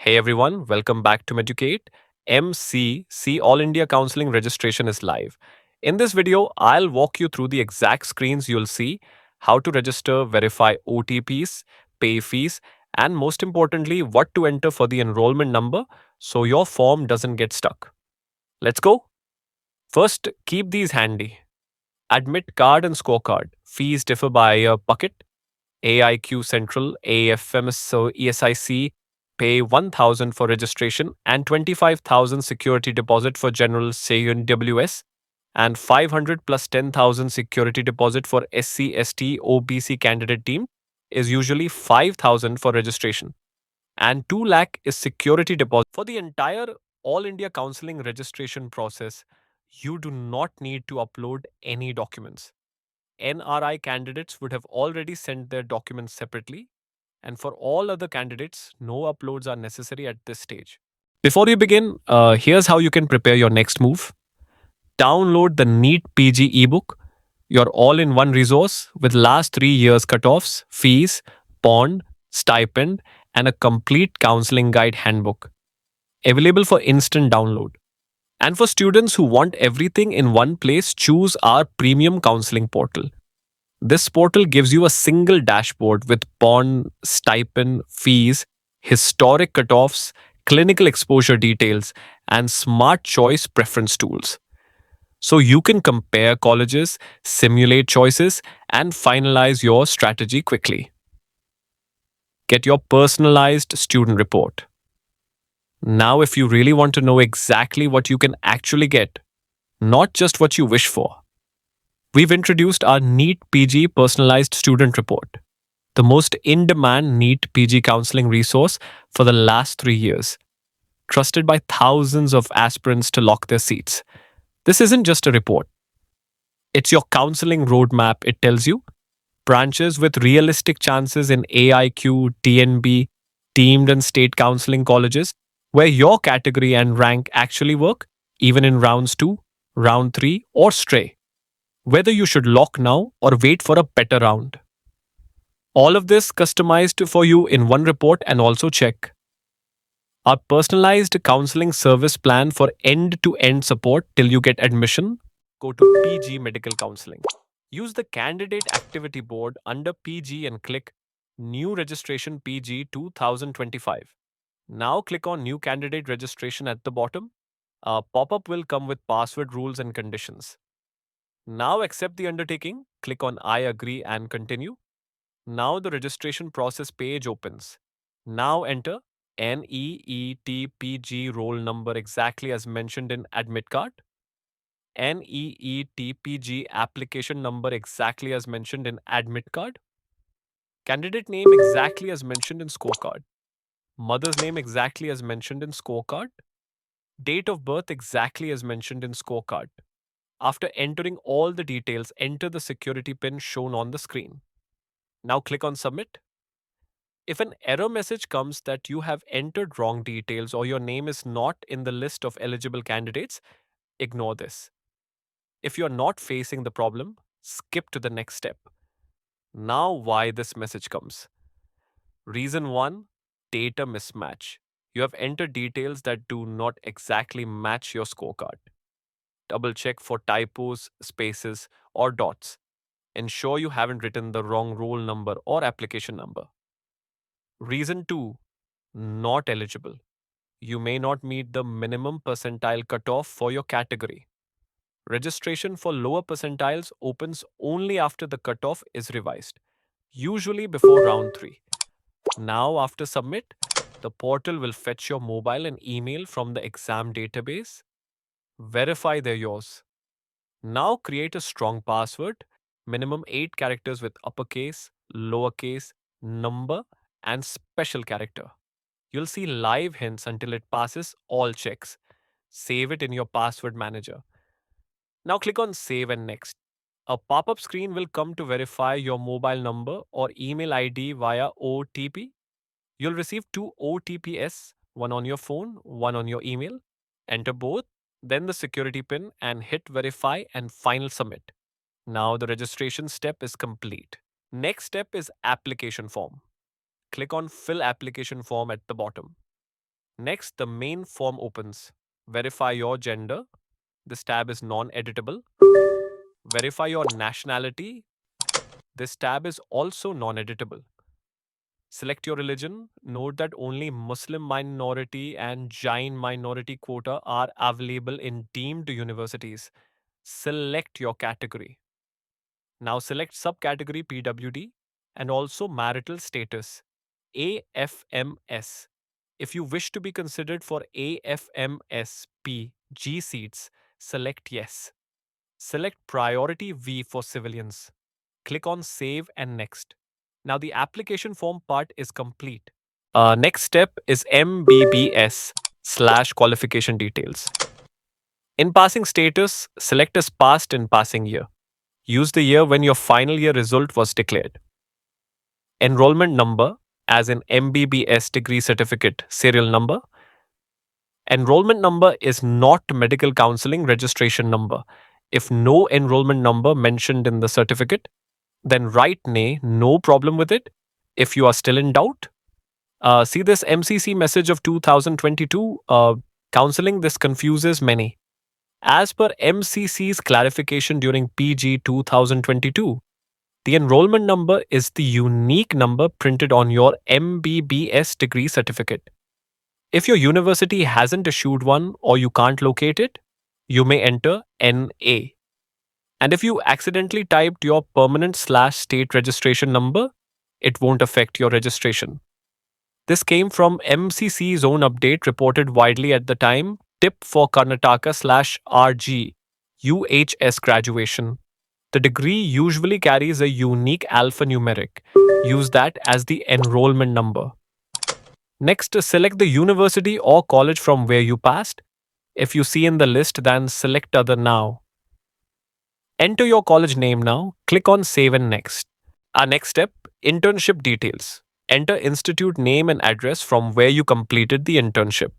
Hey everyone, welcome back to Meducate. MCC All India Counselling registration is live. In this video, I'll walk you through the exact screens you'll see, how to register, verify OTPs, pay fees, and most importantly, what to enter for the enrollment number so your form doesn't get stuck. Let's go. First, keep these handy. Admit card and scorecard. Fees differ by a bucket. AIQ Central, AFMS, so ESIC pay 1,000 for registration and 25,000 security deposit for general CUNWS and 500 plus 10,000 security deposit for SC, ST, OBC candidate team is usually 5,000 for registration and 2 lakh is security deposit. For the entire All India Counselling registration process, you do not need to upload any documents. NRI candidates would have already sent their documents separately, and for all other candidates, no uploads are necessary at this stage. Before you begin, here's how you can prepare your next move. Download the NEET PG ebook, your all in one resource with last 3 years cutoffs, fees, bond, stipend, and a complete counseling guide handbook. Available for instant download. And for students who want everything in one place, choose our premium counseling portal. This portal gives you a single dashboard with bond, stipend, fees, historic cutoffs, clinical exposure details, and smart choice preference tools. So you can compare colleges, simulate choices, and finalize your strategy quickly. Get your personalized student report. Now, if you really want to know exactly what you can actually get, not just what you wish for, we've introduced our NEET PG personalized student report, the most in demand NEET PG counseling resource for the last 3 years, trusted by thousands of aspirants to lock their seats. This isn't just a report, it's your counseling roadmap. It tells you branches with realistic chances in AIQ, TNB, teamed and state counseling colleges, where your category and rank actually work, even in rounds 2, round 3, or stray. Whether you should lock now or wait for a better round. All of this customized for you in one report and also check our personalized counseling service plan for end to end support till you get admission. Go to PG Medical Counseling. Use the candidate activity board under PG and click New Registration PG 2025. Now click on New Candidate Registration at the bottom. A pop up will come with password rules and conditions. Now accept the undertaking, click on I agree and continue. Now the registration process page opens. Now enter NEET roll number exactly as mentioned in admit card. NEET application number exactly as mentioned in admit card. Candidate name exactly as mentioned in scorecard. Mother's name exactly as mentioned in scorecard. Date of birth exactly as mentioned in scorecard. After entering all the details, enter the security pin shown on the screen. Now click on submit. If an error message comes that you have entered wrong details or your name is not in the list of eligible candidates, ignore this. If you're not facing the problem, skip to the next step. Now, why this message comes? Reason 1, data mismatch. You have entered details that do not exactly match your scorecard. Double check for typos, spaces, or dots. Ensure you haven't written the wrong roll number or application number. Reason 2, not eligible. You may not meet the minimum percentile cutoff for your category. Registration for lower percentiles opens only after the cutoff is revised, usually before round 3. Now, after submit, the portal will fetch your mobile and email from the exam database. Verify they're yours. Now, create a strong password, minimum 8 characters with uppercase, lowercase, number, and special character. You'll see live hints until it passes all checks. Save it in your password manager. Now click on Save and Next. A pop up screen will come to verify your mobile number or email ID via OTP. You'll receive two OTPs, one on your phone, one on your email. Enter both, then the security pin, and hit Verify and Final Submit. Now the registration step is complete. Next step is Application Form. Click on Fill Application Form at the bottom. Next, the main form opens. Verify your gender. This tab is non-editable. Verify your nationality. This tab is also non-editable. Select your religion. Note that only Muslim minority and Jain minority quota are available in deemed universities. Select your category. Now select subcategory PWD and also marital status AFMS. If you wish to be considered for AFMS PG seats, select yes. Select priority V for civilians. Click on save and next. Now the application form part is complete. Next step is MBBS/qualification details. In passing status, select as passed in passing year. Use the year when your final year result was declared. Enrollment number, as in MBBS degree certificate serial number. Enrollment number is not medical counseling registration number. If no enrollment number mentioned in the certificate, then write nay, no problem with it. If you are still in doubt, see this MCC message of 2022 counseling. This confuses many. As per MCC's clarification during PG 2022, the enrollment number is the unique number printed on your MBBS degree certificate. If your university hasn't issued one or you can't locate it, you may enter NA. And if you accidentally typed your permanent/state registration number, it won't affect your registration. This came from MCC's own update reported widely at the time, tip for Karnataka/RG UHS graduation. The degree usually carries a unique alphanumeric. Use that as the enrollment number. Next, select the university or college from where you passed. If you see in the list, then select other now. Enter your college name now. Click on save and next. Our next step, internship details. Enter institute name and address from where you completed the internship.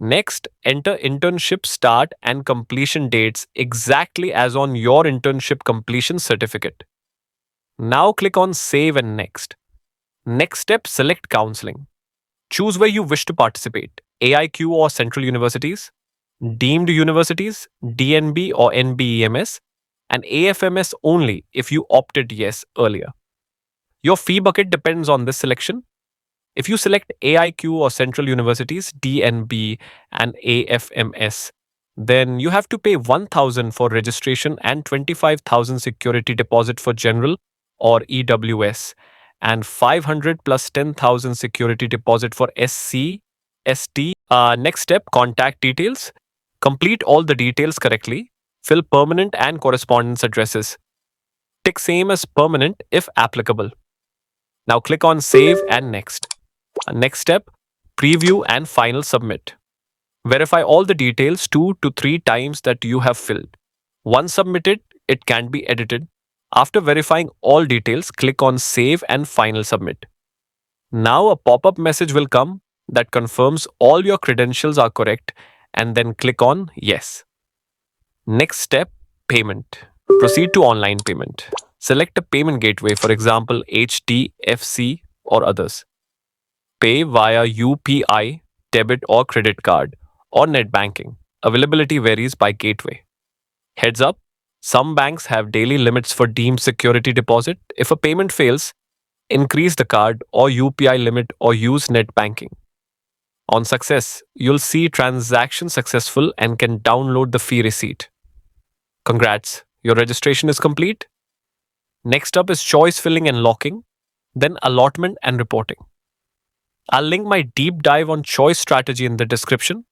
Next, enter internship start and completion dates exactly as on your internship completion certificate. Now click on Save and Next. Next step, select counseling. Choose where you wish to participate, AIQ or central universities, deemed universities, DNB or NBEMS, and AFMS only if you opted yes earlier. Your fee bucket depends on this selection. If you select AIQ or central universities, DNB and AFMS, then you have to pay 1,000 for registration and 25,000 security deposit for general or EWS and 500 plus 10,000 security deposit for SC, ST. Next step, contact details. Complete all the details correctly. Fill permanent and correspondence addresses. Tick same as permanent if applicable. Now click on Save and Next. Next step, preview and final submit. Verify all the details 2 to 3 times that you have filled. Once submitted, it can be edited. After verifying all details, click on Save and Final Submit. Now a pop-up message will come that confirms all your credentials are correct and then click on Yes. Next step, payment. Proceed to online payment. Select a payment gateway, for example, HDFC or others. Pay via UPI, debit or credit card, or net banking. Availability varies by gateway. Heads up, some banks have daily limits for deemed security deposit. If a payment fails, increase the card or UPI limit or use net banking. On success, you'll see transaction successful and can download the fee receipt. Congrats, your registration is complete. Next up is choice filling and locking, then allotment and reporting. I'll link my deep dive on choice strategy in the description.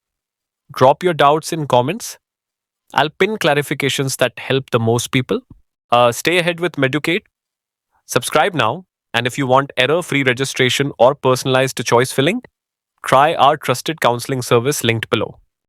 Drop your doubts in comments. I'll pin clarifications that help the most people. Stay ahead with Meducate. Subscribe now, and if you want error-free registration or personalized choice filling, try our trusted counseling service linked below.